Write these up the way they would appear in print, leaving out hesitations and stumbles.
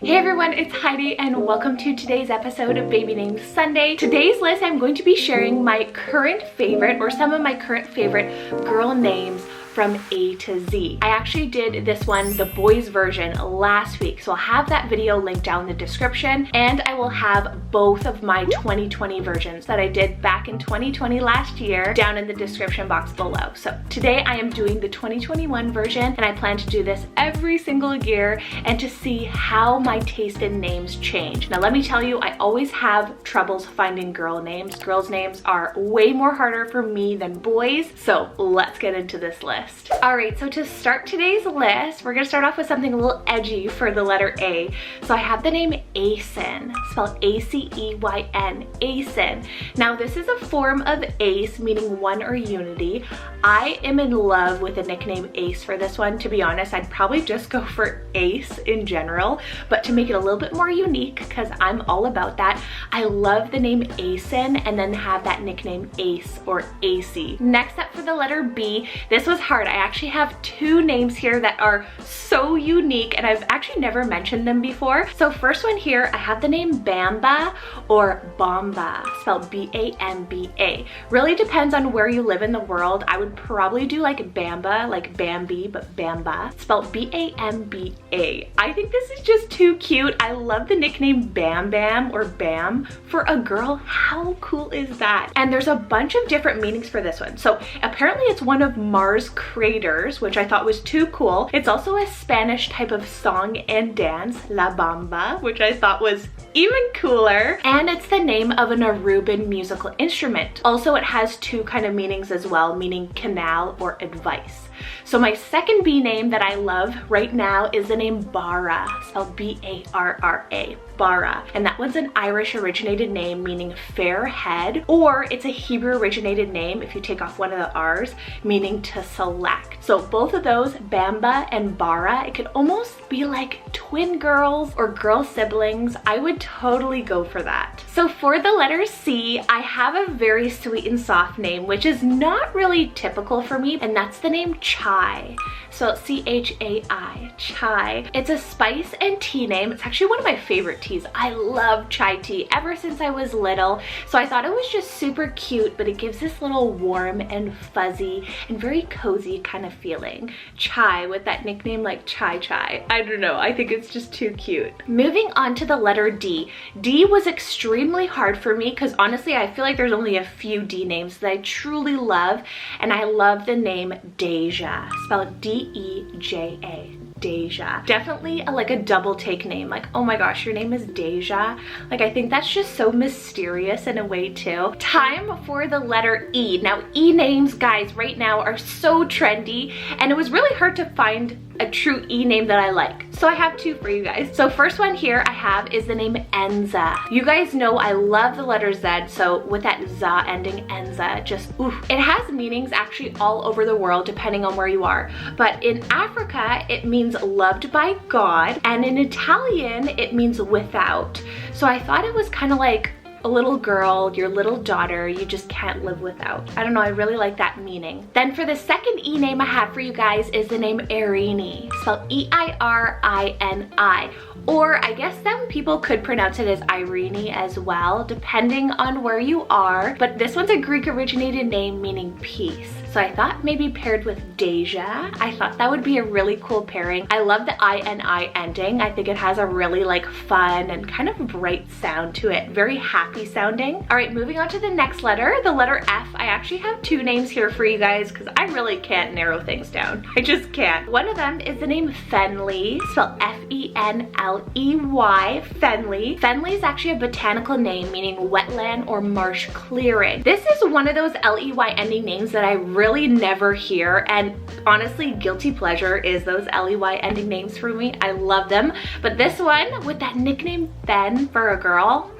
Hey everyone, it's Heidi and welcome to today's episode of Baby Names Sunday. Today's list, I'm going to be sharing my current favorite or some of my current favorite girl names from A to Z. I actually did this one, the boys version, last week, so I'll have that video linked down in the description, and I will have both of my 2020 versions that I did back in 2020 last year down in the description box below. So today I am doing the 2021 version, and I plan to do this every single year and to see how my taste in names change. Now let me tell you, I always have troubles finding girl names. Girls' names are way more harder for me than boys, so let's get into this list. Alright, so to start today's list, we're gonna start off with something a little edgy for the letter A. So I have the name Asen, spelled A-C-E-Y-N, Asen. Now this is a form of ace, meaning one or unity. I am in love with the nickname Ace for this one. To be honest, I'd probably just go for Ace in general, but to make it a little bit more unique, because I'm all about that, I love the name Asen and then have that nickname Ace or AC. Next up for the letter B, this was hard. I actually have two names here that are so unique and I've actually never mentioned them before. So first one here, I have the name Bamba or Bamba, spelled B-A-M-B-A. Really depends on where you live in the world. I would probably do like Bamba, like Bambi, but Bamba, spelled B-A-M-B-A. I think this is just too cute. I love the nickname Bam Bam or Bam for a girl. How cool is that? And there's a bunch of different meanings for this one. So apparently it's one of Mars craters, which I thought was too cool. It's also a Spanish type of song and dance, La Bamba, which I thought was even cooler. And it's the name of an Aruban musical instrument. Also, it has two kind of meanings as well, meaning canal or advice. So my second B name that I love right now is the name Bara, spelled B-A-R-R-A, Bara. And that one's an Irish originated name meaning fair head, or it's a Hebrew originated name if you take off one of the R's, meaning to select. So both of those, Bamba and Bara, it could almost be like twin girls or girl siblings. I would totally go for that. So for the letter C, I have a very sweet and soft name, which is not really typical for me, and that's the name Chai. So C-H-A-I, Chai. It's a spice and tea name. It's actually one of my favorite teas. I love chai tea ever since I was little. So I thought it was just super cute, but it gives this little warm and fuzzy and very cozy kind of feeling. Chai with that nickname like Chai Chai. I don't know, I think it's just too cute. Moving on to the letter D. D was extremely hard for me because honestly, I feel like there's only a few D names that I truly love, and I love the name Deja, spelled D-E-J-A. Deja. Definitely like a double take name. Like, oh my gosh, your name is Deja. Like, I think that's just so mysterious in a way too. Time for the letter E. Now, E names, guys, right now are so trendy, and it was really hard to find a true E name that I like. So I have two for you guys. So first one here I have is the name Enza. You guys know I love the letter Z, so with that za ending, Enza, just oof. It has meanings actually all over the world depending on where you are. But in Africa, it means loved by God, and in Italian, it means without. So I thought it was kind of like a little girl, your little daughter, you just can't live without. I don't know, I really like that meaning. Then for the second E name I have for you guys is the name Irini, spelled E-I-R-I-N-I. Or I guess some people could pronounce it as Irene as well, depending on where you are. But this one's a Greek originated name meaning peace. So I thought maybe paired with Deja, I thought that would be a really cool pairing. I love the I-N-I ending. I think it has a really like fun and kind of bright sound to it. Very happy sounding. All right, moving on to the next letter, the letter F. I actually have two names here for you guys because I really can't narrow things down. I just can't. One of them is the name Fenley, spelled F-E-N-L-E-Y, Fenley. Fenley is actually a botanical name meaning wetland or marsh clearing. This is one of those L-E-Y ending names that I really never hear, and honestly, guilty pleasure is those L-E-Y ending names for me. I love them, but this one with that nickname Fen for a girl,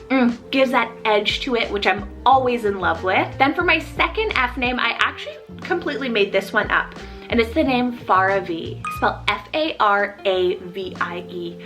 gives that edge to it, which I'm always in love with. Then for my second F name, I actually completely made this one up, and it's the name Faravi, spelled F-A-R-A-V-I-E,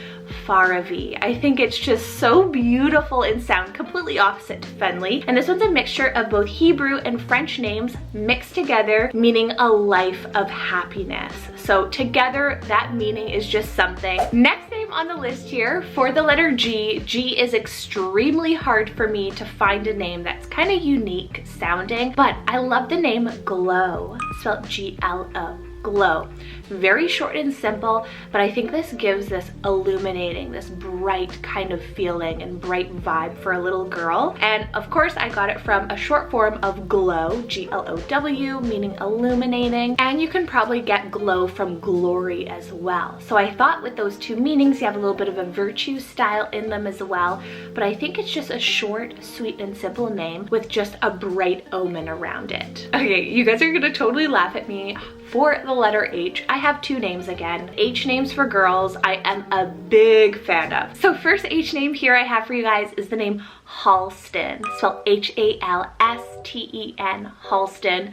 Faravi. I think it's just so beautiful in sound, completely opposite to Fenley. And this one's a mixture of both Hebrew and French names mixed together, meaning a life of happiness. So together, that meaning is just something. Next name on the list here for the letter G. G is extremely hard for me to find a name that's kind of unique sounding, but I love the name Glow, spelled G-L-O. Glow. Very short and simple, but I think this gives this illuminating, this bright kind of feeling and bright vibe for a little girl. And of course I got it from a short form of glow, G-L-O-W, meaning illuminating. And you can probably get glow from glory as well. So I thought with those two meanings, you have a little bit of a virtue style in them as well. But I think it's just a short, sweet, and simple name with just a bright omen around it. Okay, you guys are gonna totally laugh at me. For the letter H, I have two names again. H names for girls, I am a big fan of. So first H name here I have for you guys is the name Halston, spelled H-A-L-S-T-E-N, Halston.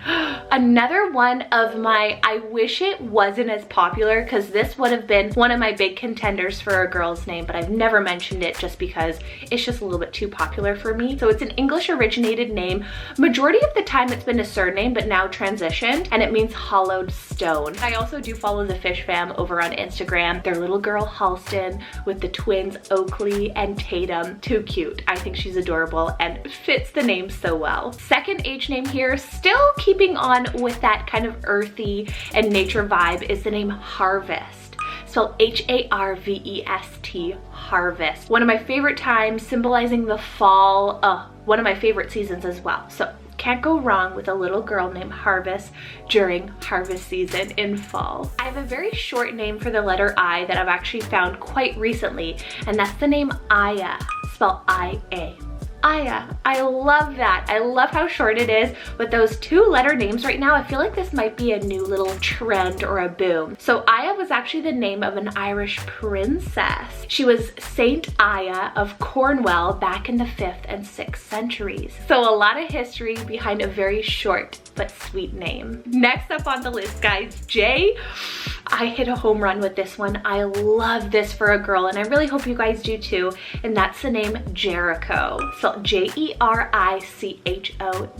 Another one of my, I wish it wasn't as popular because this would have been one of my big contenders for a girl's name, but I've never mentioned it just because it's just a little bit too popular for me. So it's an English originated name. Majority of the time it's been a surname, but now transitioned, and it means hollowed stone. I also do follow the Fish Fam over on Instagram. Their little girl Halston with the twins Oakley and Tatum. Too cute. I think she's adorable and fits the name so well. Second H name here, still keeping on with that kind of earthy and nature vibe, is the name Harvest, spelled H-A-R-V-E-S-T, Harvest. One of my favorite times, symbolizing the fall, one of my favorite seasons as well. So can't go wrong with a little girl named Harvest during harvest season in fall. I have a very short name for the letter I that I've actually found quite recently, and that's the name Aya, spelled I-A. Aya. I love that. I love how short it is. With those two letter names right now, I feel like this might be a new little trend or a boom. So Aya was actually the name of an Irish princess. She was Saint Aya of Cornwall back in the 5th and 6th centuries. So a lot of history behind a very short but sweet name. Next up on the list, guys, J. I hit a home run with this one. I love this for a girl, and I really hope you guys do too. And that's the name Jericho. So J-E-R-I-C-H-O,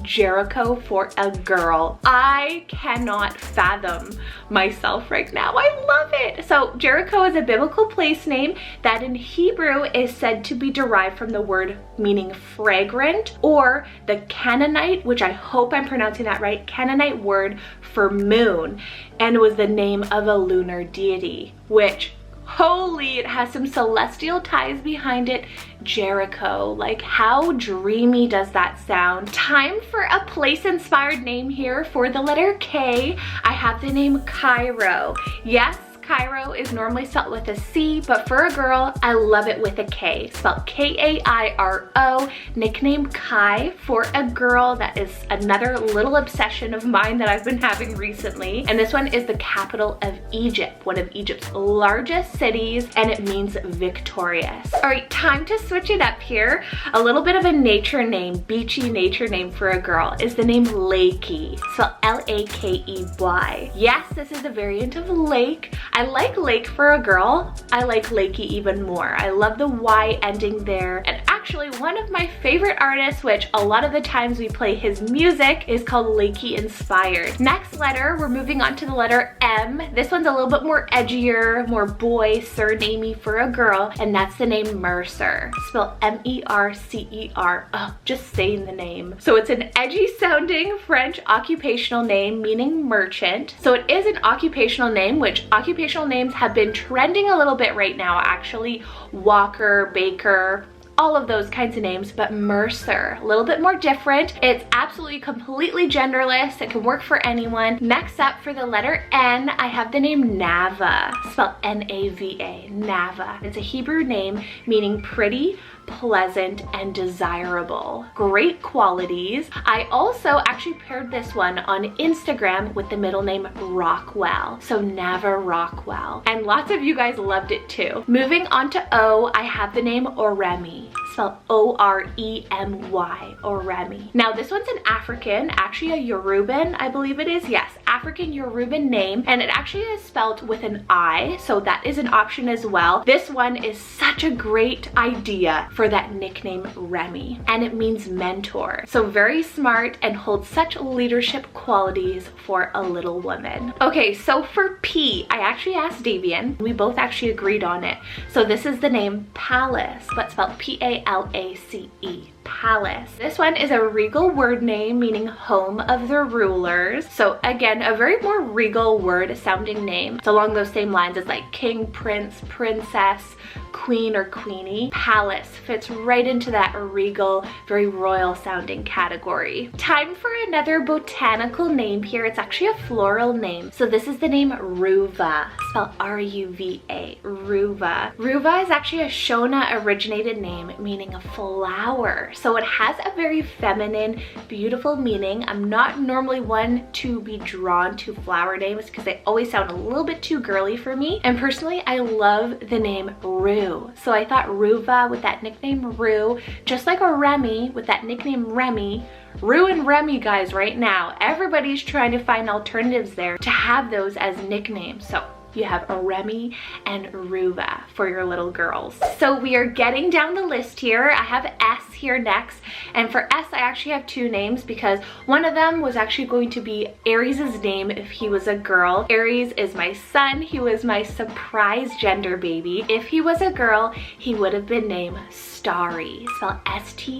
Jericho for a girl. I cannot fathom myself right now. I love it. So Jericho is a biblical place name that in Hebrew is said to be derived from the word meaning fragrant, or the Canaanite, which I hope I'm pronouncing that right, Canaanite word for moon, and was the name of a lunar deity, which, holy, it has some celestial ties behind it. Jericho, like how dreamy does that sound? Time for a place inspired name here for the letter K. I have the name Cairo. Yes, Cairo is normally spelled with a C, but for a girl, I love it with a K, spelled K-A-I-R-O, nickname Kai for a girl. That is another little obsession of mine that I've been having recently. And this one is the capital of Egypt, one of Egypt's largest cities, and it means victorious. All right, time to switch it up here. A little bit of a nature name, beachy nature name for a girl is the name Lakey, spelled L-A-K-E-Y. Yes, this is a variant of lake. I like lake for a girl. I like Lakey even more. I love the Y ending there. And actually one of my favorite artists, which a lot of the times we play his music, is called Lakey Inspired. Next letter, we're moving on to the letter M. This one's a little bit more edgier, more boy, surnamey for a girl, and that's the name Mercer, spelled M-E-R-C-E-R. Oh, just saying the name. So it's an edgy sounding French occupational name meaning merchant. So it is an occupational name, which occupational names have been trending a little bit right now, actually. Walker, Baker, all of those kinds of names, but Mercer, a little bit more different. It's absolutely completely genderless. It can work for anyone. Next up for the letter N, I have the name Nava, spelled N-A-V-A, Nava. It's a Hebrew name meaning pretty, pleasant, and desirable. Great qualities. I also actually paired this one on Instagram with the middle name Rockwell, so Nava Rockwell, and lots of you guys loved it too. Moving on to O, I have the name Oremi, spelled O-R-E-M-Y, or Remy. Now this one's an African, actually a Yoruban, I believe it is. Yes, African Yoruban name, and it actually is spelled with an I, so that is an option as well. This one is such a great idea for that nickname Remy, and it means mentor. So very smart and holds such leadership qualities for a little woman. Okay, so for P, I actually asked Davian. We both actually agreed on it. So this is the name Palace, but spelled P-A-L-A-C-E. Palace. This one is a regal word name meaning home of the rulers. So again, a very more regal word sounding name. It's along those same lines as like king, prince, princess, queen, or queenie. Palace fits right into that regal, very royal sounding category. Time for another botanical name here. It's actually a floral name. So this is the name Ruva, spelled R-U-V-A, Ruva. Ruva is actually a Shona originated name meaning a flower. So it has a very feminine, beautiful meaning. I'm not normally one to be drawn to flower names because they always sound a little bit too girly for me. And personally, I love the name Rue. So I thought Ruva with that nickname Rue, just like a Remy with that nickname Remy. Rue and Remy, guys, right now, everybody's trying to find alternatives there to have those as nicknames. So you have a Remy and Ruva for your little girls. So we are getting down the list here. I have S here next, and for S I actually have two names because one of them was actually going to be Aries' name if he was a girl. Aries is my son. He was my surprise gender baby. If he was a girl, he would have been named Starry, spelled S-T-A-R-R-I,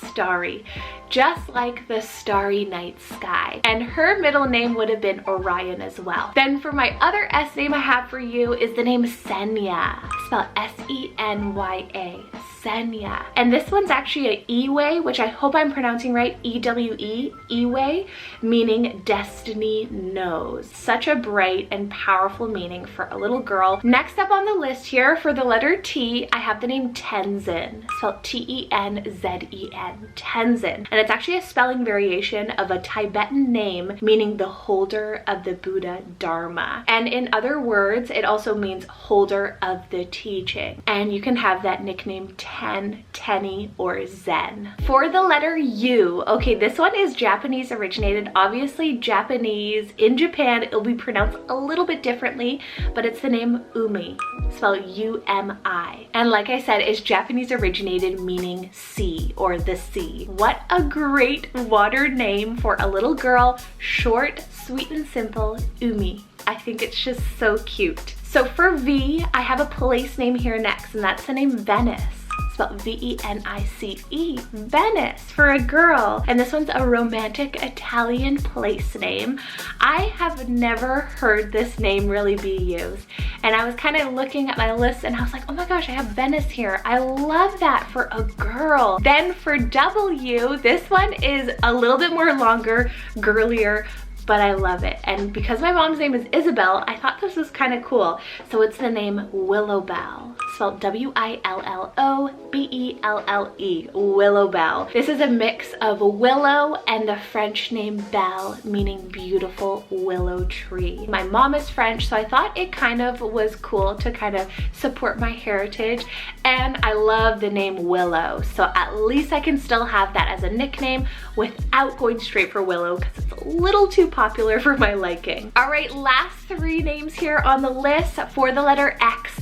Starry, just like the starry night sky. And her middle name would have been Orion as well. Then for my other S name I have for you is the name Senya, spelled S-E-N-Y-A, Senya. And this one's actually an Ewe, which I hope I'm pronouncing right, E-W-E, Ewe, meaning destiny knows. Such a bright and powerful meaning for a little girl. Next up on the list here for the letter T, I have the name Tenzin, spelled T-E-N-Z-E-N, Tenzin. And it's actually a spelling variation of a Tibetan name meaning the holder of the Buddha Dharma. And in other words, it also means holder of the teaching. And you can have that nickname Ten, Tenny, or Zen. For the letter U, okay, this one is Japanese originated. Obviously Japanese, in Japan, it'll be pronounced a little bit differently, but it's the name Umi, spelled U-M-I. And like I said, it's Japanese originated meaning sea or the sea. What a great water name for a little girl. Short, sweet, and simple, Umi. I think it's just so cute. So for V, I have a place name here next, and that's the name Venice, spelled V-E-N-I-C-E, Venice, for a girl. And this one's a romantic Italian place name. I have never heard this name really be used. And I was kind of looking at my list and I was like, oh my gosh, I have Venice here. I love that for a girl. Then for W, this one is a little bit more longer, girlier, but I love it. And because my mom's name is Isabel, I thought this was kind of cool. So it's the name Willowbell, spelled W-I-L-L-O-B-E-L-L-E, Willowbell. This is a mix of willow and the French name belle, meaning beautiful willow tree. My mom is French, so I thought it kind of was cool to kind of support my heritage. And I love the name Willow, so at least I can still have that as a nickname without going straight for Willow because it's a little too popular for my liking. All right, last three names here on the list. For the letter X,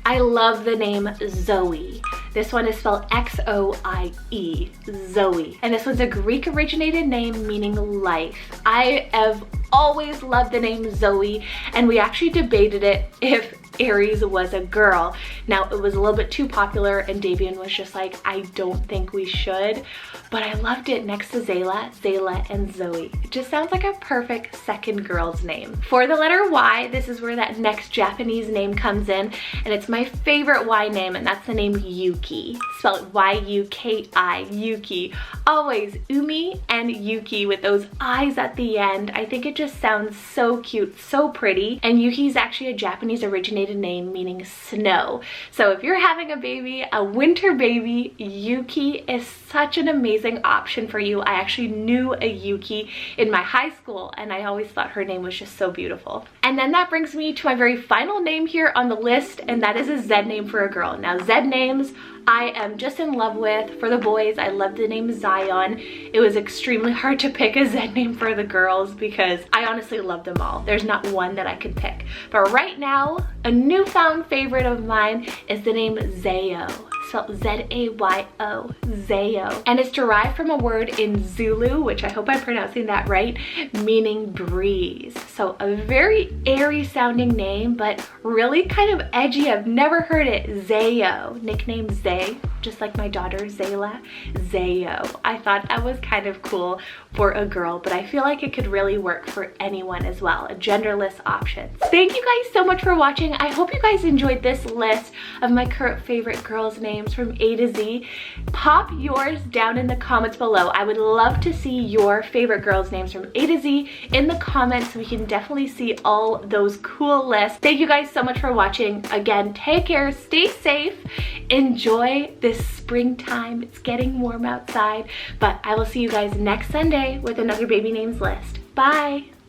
I love the name Zoe. This one is spelled X-O-I-E, Zoe. And this one's a Greek originated name meaning life. I have always loved the name Zoe, and we actually debated it if Aries was a girl. Now it was a little bit too popular and Davian was just like, I don't think we should, but I loved it next to Zayla and Zoe. It just sounds like a perfect second girl's name. For the letter Y, this is where that next Japanese name comes in, and it's my favorite Y name, and that's the name Yuki, spelled Y-U-K-I, Yuki. Always Umi and Yuki with those eyes at the end. I think it just sounds so cute, so pretty. And Yuki's actually a Japanese originated name meaning snow. So if you're having a baby, a winter baby, Yuki is such an amazing option for you. I actually knew a Yuki in my high school and I always thought her name was just so beautiful. And then that brings me to my very final name here on the list, and that is a Z name for a girl. Now Z names, I am just in love with. For the boys, I love the name Zion. It was extremely hard to pick a Z name for the girls because I honestly love them all. There's not one that I could pick. But right now, a newfound favorite of mine is the name Zayo. Spelled Z-A-Y-O, Zayo. And it's derived from a word in Zulu, which I hope I'm pronouncing that right, meaning breeze. So a very airy sounding name, but really kind of edgy. I've never heard it. Zayo, nickname Zay, just like my daughter Zayla. Zayo. I thought that was kind of cool for a girl, but I feel like it could really work for anyone as well, a genderless option. Thank you guys so much for watching. I hope you guys enjoyed this list of my current favorite girls' names from A to Z. Pop yours down in the comments below. I would love to see your favorite girls' names from A to Z in the comments so we can definitely see all those cool lists. Thank you guys so much for watching. Again, take care, stay safe, enjoy this springtime. It's getting warm outside, but I will see you guys next Sunday with another baby names list. Bye!